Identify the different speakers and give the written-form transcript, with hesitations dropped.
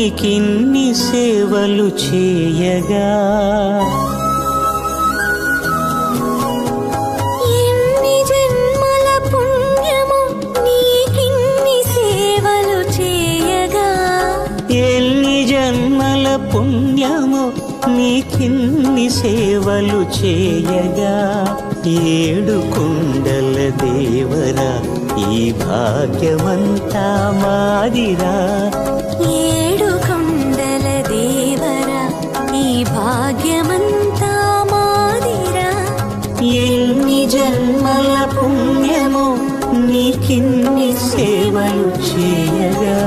Speaker 1: నీకిన్ని సేవలు చేయగా
Speaker 2: ఎన్ని జన్మల పుణ్యము నీకిన్ని సేవలు చేయగా
Speaker 1: ఎన్ని జన్మల పుణ్యము నీకిన్ని సేవలు చేయగా ఏడు కొండల దేవరా ఈ భాగ్యమంతా మాదిరా
Speaker 2: ఏడు కొండల దేవరా ఈ భాగ్యమంతా మాదిరా
Speaker 1: ఎన్ని జన్మల పుణ్యము నీకిన్ని సేవలు చేయగా